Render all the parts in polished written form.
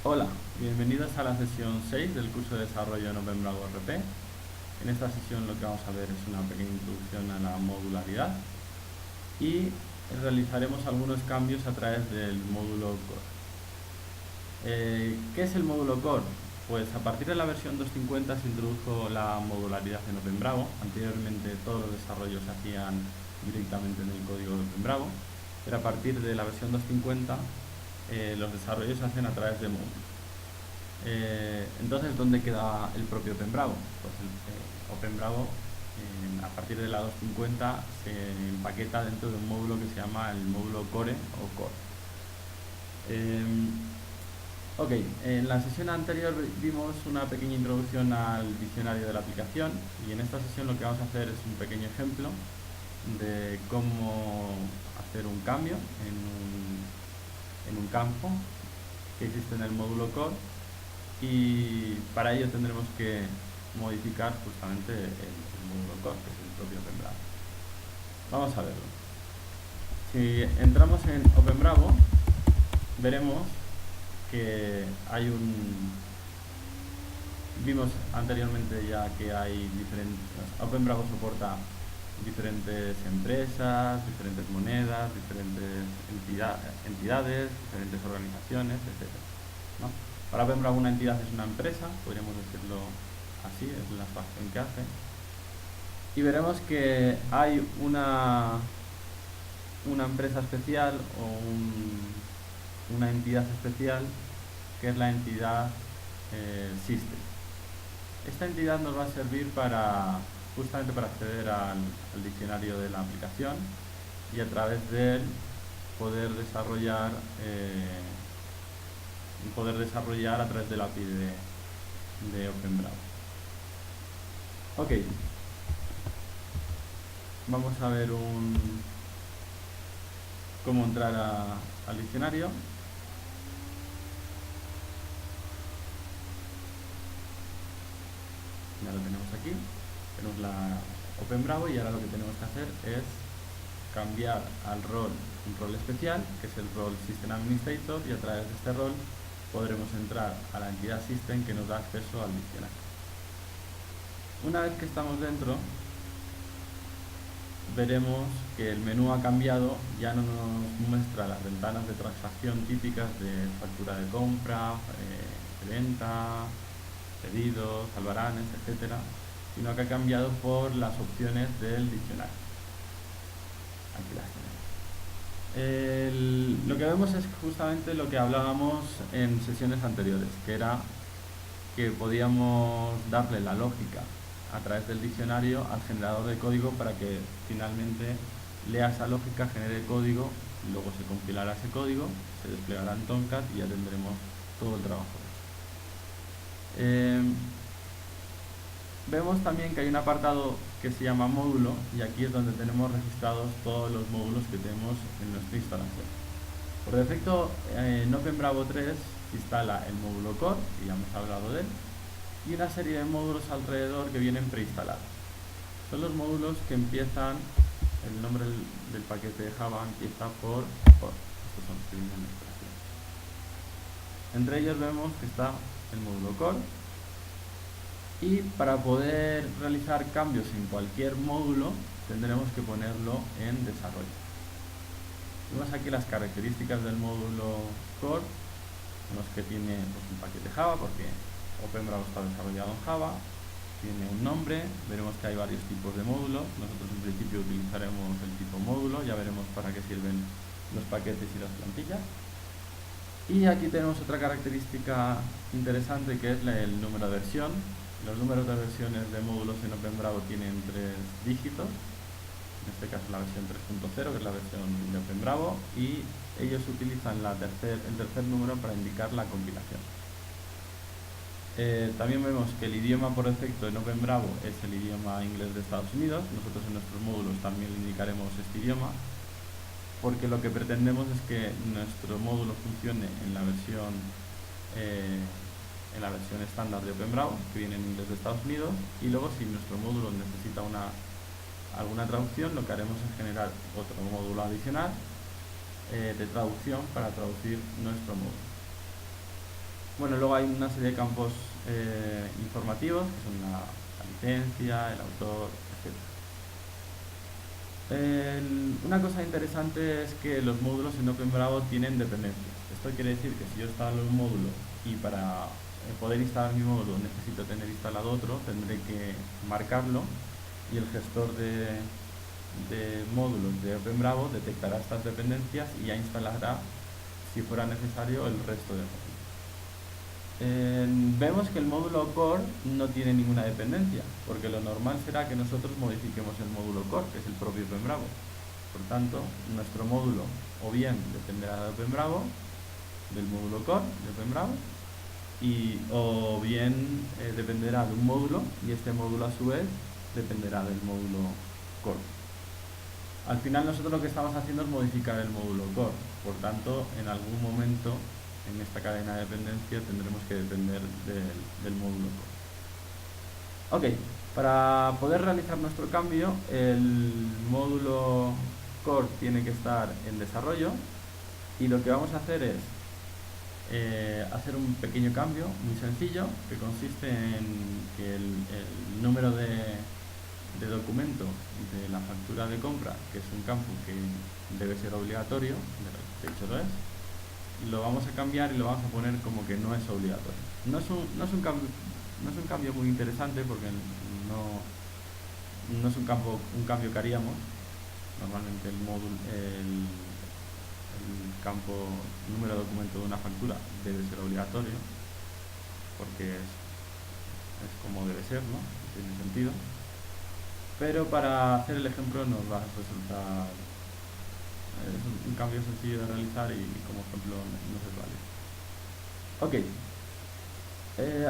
Hola, bienvenidos a la sesión 6 del curso de desarrollo en OpenBravo RP. En esta sesión lo que vamos a ver es una pequeña introducción a la modularidad y realizaremos algunos cambios a través del módulo Core. ¿Qué es el módulo Core? Pues a partir de la versión 2.50 se introdujo la modularidad en OpenBravo. Anteriormente todos los desarrollos se hacían directamente en el código de OpenBravo, pero a partir de la versión 2.50 los desarrollos se hacen a través de módulos. Entonces, ¿dónde queda el propio OpenBravo? Pues OpenBravo, a partir de la 2.50, se empaqueta dentro de un módulo que se llama el módulo Core o Core. Ok, en la sesión anterior vimos una pequeña introducción al diccionario de la aplicación y en esta sesión lo que vamos a hacer es un pequeño ejemplo de cómo hacer un cambio en un campo que existe en el módulo Core, y para ello tendremos que modificar justamente el módulo Core, que es el propio OpenBravo. Vamos a verlo. Si entramos en OpenBravo, veremos que hay vimos anteriormente ya que hay diferentes... OpenBravo soporta diferentes empresas, diferentes monedas, diferentes entidades, diferentes organizaciones, etc., ¿no? Para OpenBravo una entidad es una empresa, podríamos decirlo así, es la abstracción que hace. Y veremos que hay una empresa especial o una entidad especial, que es la entidad System. Esta entidad nos va a servir justamente para acceder al diccionario de la aplicación y a través de él poder desarrollar a través del API de OpenBravo. Ok, vamos a ver cómo entrar al diccionario. Ya lo tenemos aquí, tenemos la OpenBravo, y ahora lo que tenemos que hacer es cambiar al rol un rol especial, que es el rol System Administrator, y a través de este rol podremos entrar a la entidad System que nos da acceso al diccionario. Una vez que estamos dentro, veremos que el menú ha cambiado, ya no nos muestra las ventanas de transacción típicas de factura de compra, de venta, pedidos, albaranes, etcétera, sino que ha cambiado por las opciones del diccionario. Aquí las tenemos. Lo que vemos es justamente lo que hablábamos en sesiones anteriores, que era que podíamos darle la lógica a través del diccionario al generador de código para que finalmente lea esa lógica, genere código, luego se compilará ese código, se desplegará en Tomcat y ya tendremos todo el trabajo. Vemos también que hay un apartado que se llama módulo, y aquí es donde tenemos registrados todos los módulos que tenemos en nuestra instalación. Por defecto, en OpenBravo 3 se instala el módulo Core, que ya hemos hablado de él, y una serie de módulos alrededor que vienen preinstalados. Son los módulos que empiezan, el nombre del paquete de Java empieza por Core. Estos son los que vienen en la instalación. Entre ellos vemos que está el módulo Core, y para poder realizar cambios en cualquier módulo tendremos que ponerlo en desarrollo. Vemos aquí las características del módulo Core. Vemos que tiene un paquete Java, porque OpenBravo está desarrollado en Java, tiene un nombre, veremos que hay varios tipos de módulos. Nosotros en principio utilizaremos el tipo módulo, ya veremos para qué sirven los paquetes y las plantillas. Y aquí tenemos otra característica interesante, que es el número de versión. Los números de versiones de módulos en OpenBravo tienen 3 dígitos, en este caso la versión 3.0, que es la versión de OpenBravo, y ellos utilizan el tercer número para indicar la compilación. También vemos que el idioma por defecto en OpenBravo es el idioma inglés de Estados Unidos. Nosotros en nuestros módulos también le indicaremos este idioma, porque lo que pretendemos es que nuestro módulo funcione en la versión estándar de OpenBravo, que viene en inglés de Estados Unidos, y luego si nuestro módulo necesita alguna traducción, lo que haremos es generar otro módulo adicional de traducción para traducir nuestro módulo. Bueno, luego hay una serie de campos informativos, que son la licencia, el autor, etc. Una cosa interesante es que los módulos en OpenBravo tienen dependencias. Esto quiere decir que si yo instalo un módulo y para poder instalar mi módulo necesito tener instalado otro, tendré que marcarlo y el gestor de módulos de OpenBravo detectará estas dependencias y ya instalará, si fuera necesario, el resto de módulos. Vemos que el módulo core no tiene ninguna dependencia, porque lo normal será que nosotros modifiquemos el módulo core, que es el propio OpenBravo. Por tanto, nuestro módulo o bien dependerá de OpenBravo, del módulo core de OpenBravo, o bien dependerá de un módulo y este módulo a su vez dependerá del módulo core. Al final nosotros lo que estamos haciendo es modificar el módulo core, por tanto en algún momento en esta cadena de dependencia tendremos que depender del módulo core. Ok, para poder realizar nuestro cambio, el módulo core tiene que estar en desarrollo y lo que vamos a hacer es hacer un pequeño cambio muy sencillo que consiste en que el número de documento de la factura de compra, que es un campo que debe ser obligatorio, de hecho lo es, lo vamos a cambiar y lo vamos a poner como que no es obligatorio. No es un cambio muy interesante porque no es un cambio que haríamos. Normalmente el campo número de documento de una factura debe ser obligatorio porque es como debe ser, ¿no? Tiene sentido. Pero para hacer el ejemplo nos va a resultar un cambio sencillo de realizar y como ejemplo nos es válido. Ok,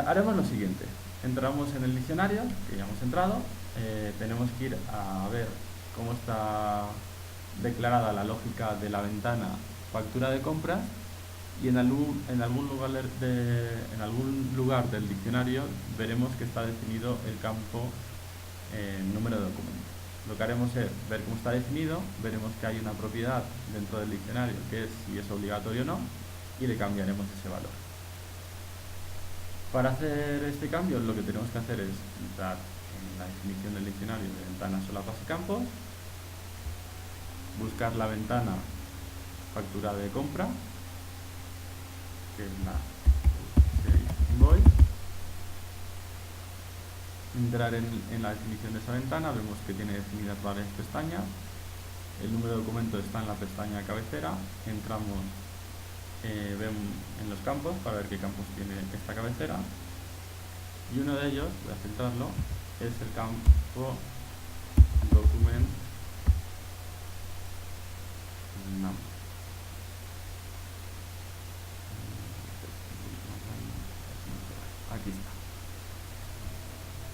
haremos lo siguiente. Entramos en el diccionario, que ya hemos entrado. Tenemos que ir a ver cómo está declarada la lógica de la ventana factura de compras y en algún lugar del diccionario veremos que está definido el campo número de documento. Lo que haremos es ver cómo está definido, veremos que hay una propiedad dentro del diccionario que es si es obligatorio o no y le cambiaremos ese valor. Para hacer este cambio lo que tenemos que hacer es entrar en la definición del diccionario de ventanas, solapas y campos, buscar la ventana factura de compra, que es la invoice, entrar en la definición de esa ventana, vemos que tiene definidas varias pestañas, el número de documento está en la pestaña cabecera, entramos vemos en los campos para ver qué campos tiene esta cabecera y uno de ellos, voy a filtrarlo, es el campo document number. Aquí está.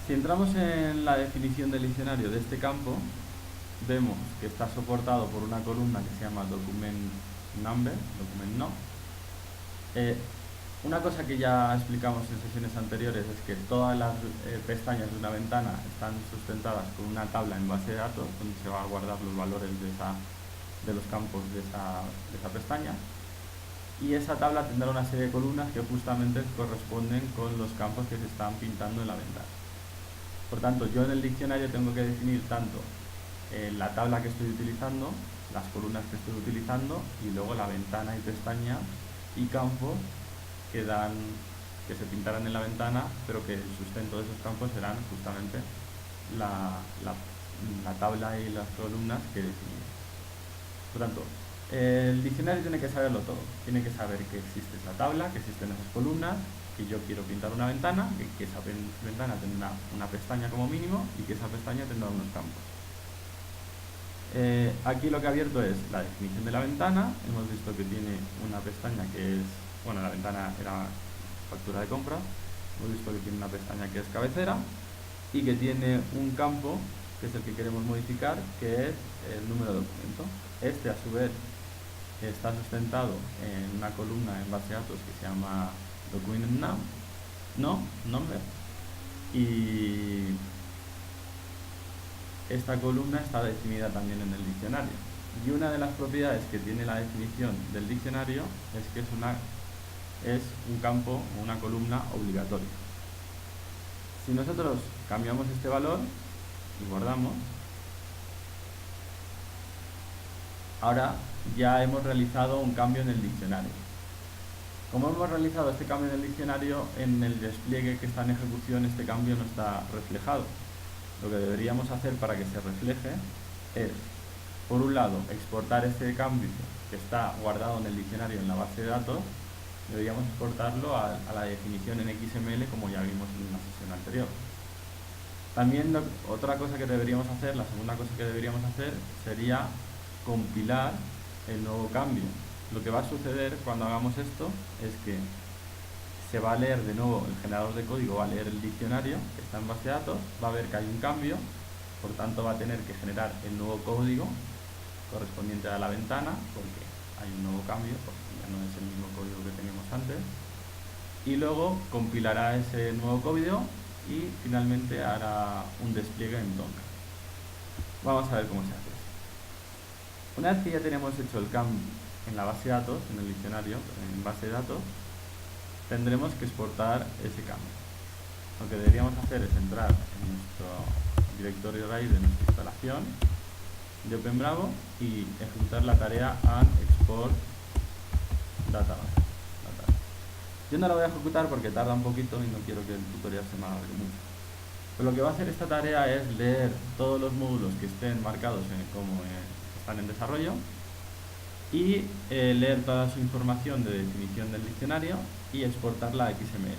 Si entramos en la definición del diccionario de este campo, vemos que está soportado por una columna que se llama document number, document no. Una cosa que ya explicamos en sesiones anteriores es que todas las pestañas de una ventana están sustentadas con una tabla en base de datos donde se van a guardar los valores de los campos de esa pestaña, y esa tabla tendrá una serie de columnas que justamente corresponden con los campos que se están pintando en la ventana. Por tanto, yo en el diccionario tengo que definir tanto la tabla que estoy utilizando, las columnas que estoy utilizando y luego la ventana y pestaña y campos que se pintarán en la ventana, pero que el sustento de esos campos serán justamente la tabla y las columnas que definimos. Por tanto, el diccionario tiene que saberlo todo. Tiene que saber que existe esa tabla, que existen esas columnas, que yo quiero pintar una ventana, que esa ventana tendrá una pestaña como mínimo y que esa pestaña tendrá unos campos. Aquí lo que ha abierto es la definición de la ventana. Hemos visto que tiene una pestaña que es, bueno, la ventana era factura de compra. Hemos visto que tiene una pestaña que es cabecera y que tiene un campo que es el que queremos modificar, que es el número de documento. Este a su vez está sustentado en una columna en base de datos que se llama document number, y esta columna está definida también en el diccionario. Y una de las propiedades que tiene la definición del diccionario es que es una es un campo o una columna obligatoria. Si nosotros cambiamos este valor y guardamos, ahora ya hemos realizado un cambio en el diccionario. Como hemos realizado este cambio en el diccionario, en el despliegue que está en ejecución este cambio no está reflejado. Lo que deberíamos hacer para que se refleje es, por un lado, exportar este cambio que está guardado en el diccionario en la base de datos. Deberíamos exportarlo a la definición en XML, como ya vimos en una sesión anterior. También otra cosa que deberíamos hacer, la segunda cosa que deberíamos hacer, sería compilar el nuevo cambio. Lo que va a suceder cuando hagamos esto es que se va a leer de nuevo el generador de código, va a leer el diccionario que está en base de datos, va a ver que hay un cambio, por tanto va a tener que generar el nuevo código correspondiente a la ventana, porque hay un nuevo cambio, porque ya no es el mismo código que teníamos antes, y luego compilará ese nuevo código y finalmente hará un despliegue en Tonka. Vamos a ver cómo se hace eso. Una vez que ya tenemos hecho el cambio en la base de datos, en el diccionario, en base de datos, tendremos que exportar ese cambio. Lo que deberíamos hacer es entrar en nuestro directorio raíz de nuestra instalación de OpenBravo y ejecutar la tarea add export database. Yo no la voy a ejecutar porque tarda un poquito y no quiero que el tutorial se me alargue mucho. Pero lo que va a hacer esta tarea es leer todos los módulos que estén marcados como están en desarrollo y leer toda su información de definición del diccionario y exportarla a XML.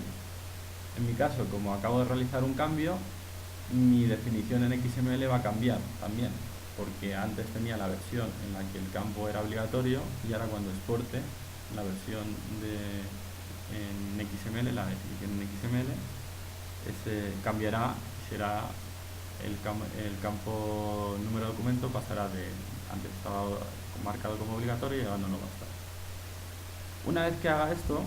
En mi caso, como acabo de realizar un cambio, mi definición en XML va a cambiar también, porque antes tenía la versión en la que el campo era obligatorio y ahora cuando exporte la versión en XML, la definición en XML, cambiará y será el campo número de documento pasará de, antes estaba marcado como obligatorio y ahora no lo va a estar. Una vez que haga esto,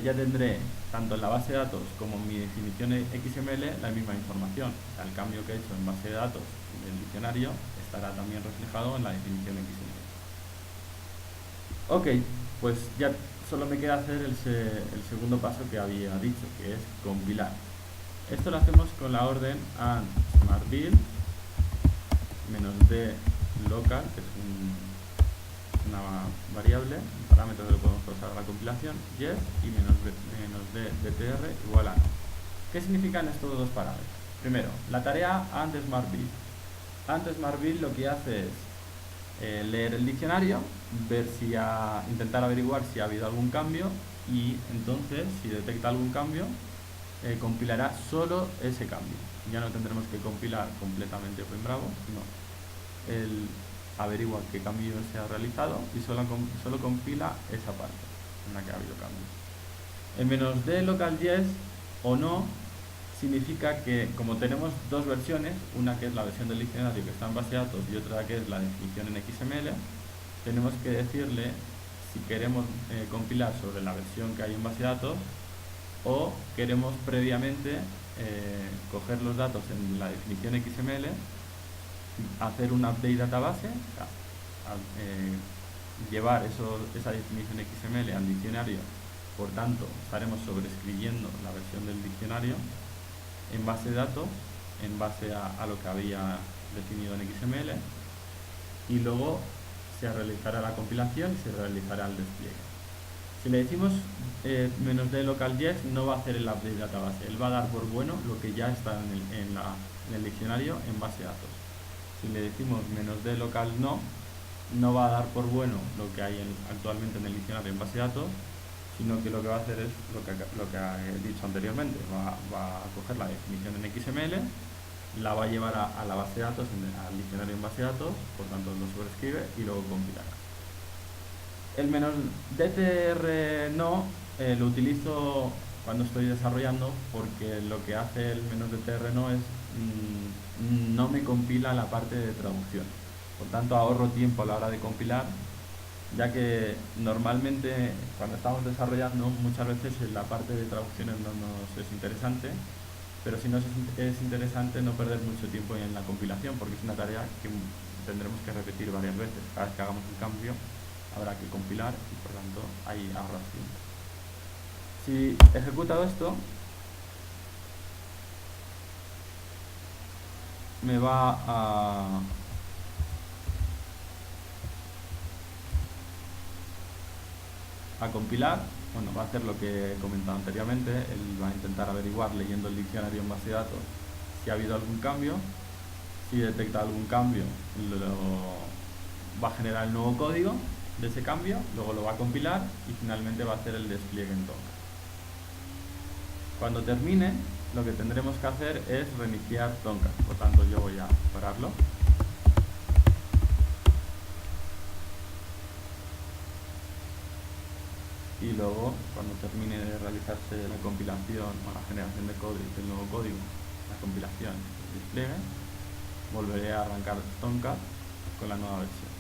ya tendré tanto en la base de datos como en mi definición XML la misma información. O sea, el cambio que he hecho en base de datos del diccionario estará también reflejado en la definición XML. Ok, pues ya solo me queda hacer el segundo paso que había dicho, que es compilar. Esto lo hacemos con la orden add smartbuild -d local, que es una variable, un parámetro que lo podemos pasar a la compilación, yes, y -d dtr igual a no. ¿Qué significan estos dos parámetros? Primero, la tarea add smartbuild. Add smartbuild lo que hace es leer el diccionario, ver intentar averiguar si ha habido algún cambio y entonces, si detecta algún cambio, compilará solo ese cambio. Ya no tendremos que compilar completamente OpenBravo, sino él averigua qué cambio se ha realizado y solo compila esa parte en la que ha habido cambio. El -d local yes o no significa que, como tenemos dos versiones, una que es la versión del diccionario que está en base de datos y otra que es la definición en XML, tenemos que decirle si queremos compilar sobre la versión que hay en base de datos o queremos previamente coger los datos en la definición XML, hacer un update database, llevar esa definición XML al diccionario. Por tanto, estaremos sobreescribiendo la versión del diccionario en base de datos, en base a lo que había definido en XML, y luego se realizará la compilación y se realizará el despliegue. Si le decimos -d local yes, no va a hacer el update database, él va a dar por bueno lo que ya está en el diccionario en base de datos. Si le decimos -d local no, no va a dar por bueno lo que hay actualmente en el diccionario en base de datos, sino que lo que va a hacer es lo que he dicho anteriormente, va a coger la definición en XML, la va a llevar a la base de datos, al diccionario en base de datos, por tanto lo sobrescribe y luego compilará. El -dtr no lo utilizo cuando estoy desarrollando, porque lo que hace el -dtr no es no me compila la parte de traducción, por tanto ahorro tiempo a la hora de compilar, ya que normalmente cuando estamos desarrollando muchas veces la parte de traducciones no nos es interesante, pero si nos es interesante no perder mucho tiempo en la compilación, porque es una tarea que tendremos que repetir varias veces. Cada vez que hagamos un cambio habrá que compilar y por tanto ahí ahorras tiempo. Si he ejecutado esto, me va a compilar. Bueno, va a hacer lo que he comentado anteriormente. Él va a intentar averiguar leyendo el diccionario en base de datos si ha habido algún cambio. Si detecta algún cambio, va a generar el nuevo código de ese cambio, luego lo va a compilar y finalmente va a hacer el despliegue en Tomcat. Cuando termine, lo que tendremos que hacer es reiniciar Tomcat. Por tanto, yo voy a pararlo. Y luego, cuando termine de realizarse la compilación o la generación de código del nuevo código, la compilación y el despliegue, volveré a arrancar Tomcat con la nueva versión.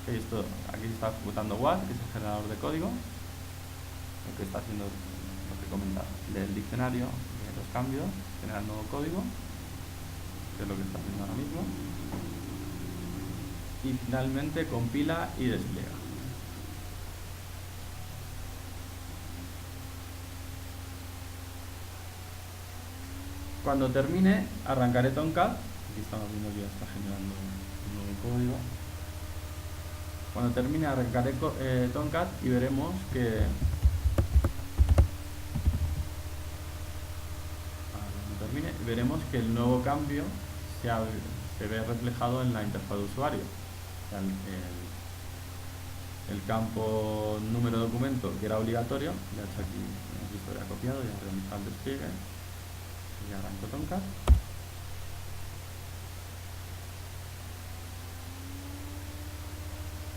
Aquí se está ejecutando WAS, que es el generador de código. Lo que está haciendo lo que comentaba, lee el diccionario, lee los cambios, genera el nuevo código, que es lo que está haciendo ahora mismo. Y finalmente compila y despliega. Cuando termine, arrancaré Tomcat. Aquí estamos viendo que ya está generando un nuevo código. Cuando termine, arrancaré Tomcat y veremos que el nuevo cambio se ve reflejado en la interfaz de usuario. O sea, el campo número de documento, que era obligatorio, ya he hecho aquí, hemos visto que era copiado, ya he realizado el despliegue. Y arranco Tomcat.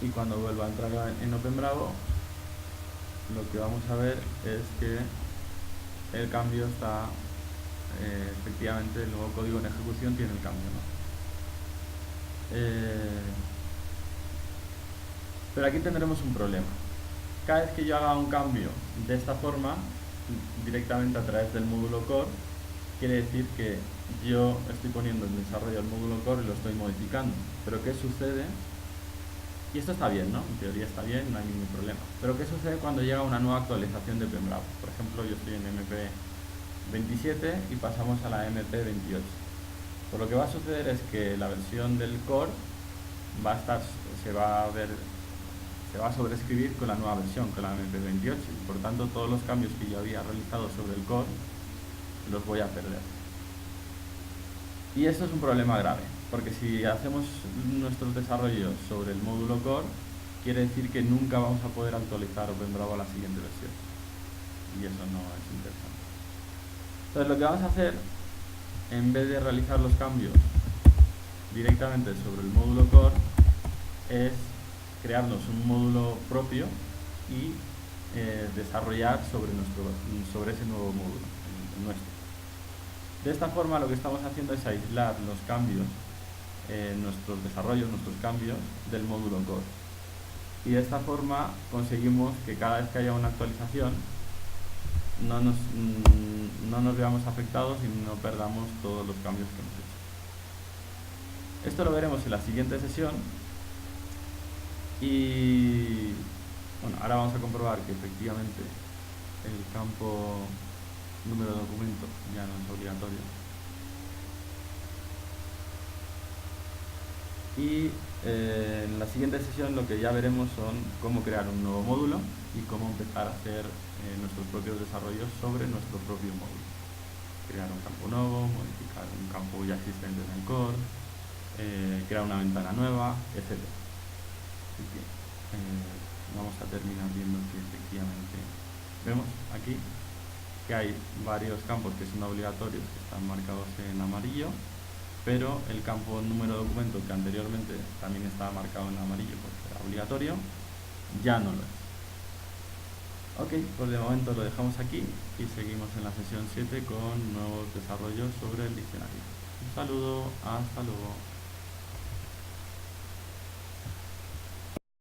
Y cuando vuelva a entrar en OpenBravo, lo que vamos a ver es que el cambio está, efectivamente, el nuevo código en ejecución tiene el cambio, ¿no? Pero aquí tendremos un problema. Cada vez que yo haga un cambio de esta forma, directamente a través del módulo core, quiere decir que yo estoy poniendo en desarrollo el módulo core y lo estoy modificando. Pero ¿qué sucede? Y esto está bien, ¿no? En teoría está bien, no hay ningún problema. Pero ¿qué sucede cuando llega una nueva actualización de OpenBravo? Por ejemplo, yo estoy en MP27 y pasamos a la MP28. Pues lo que va a suceder es que la versión del core se va a sobreescribir con la nueva versión, con la MP28. Y por tanto, todos los cambios que yo había realizado sobre el core los voy a perder. Y esto es un problema grave, porque si hacemos nuestros desarrollos sobre el módulo core, quiere decir que nunca vamos a poder actualizar OpenBravo a la siguiente versión. Y eso no es interesante. Entonces lo que vamos a hacer, en vez de realizar los cambios directamente sobre el módulo core, es crearnos un módulo propio y desarrollar sobre ese nuevo módulo, el nuestro. De esta forma lo que estamos haciendo es aislar los cambios, nuestros desarrollos, nuestros cambios del módulo core. Y de esta forma conseguimos que cada vez que haya una actualización no nos veamos afectados y no perdamos todos los cambios que hemos hecho. Esto lo veremos en la siguiente sesión. Y bueno, ahora vamos a comprobar que efectivamente el campo número de documento ya no es obligatorio. Y en la siguiente sesión lo que ya veremos son cómo crear un nuevo módulo y cómo empezar a hacer nuestros propios desarrollos sobre nuestro propio módulo. Crear un campo nuevo, modificar un campo ya existente en el core, crear una ventana nueva, etc. Así que vamos a terminar viendo que efectivamente vemos aquí que hay varios campos que son obligatorios, que están marcados en amarillo, pero el campo número de documento, que anteriormente también estaba marcado en amarillo porque era obligatorio, ya no lo es. Ok, pues de momento lo dejamos aquí y seguimos en la sesión 7 con nuevos desarrollos sobre el diccionario. Un saludo, hasta luego.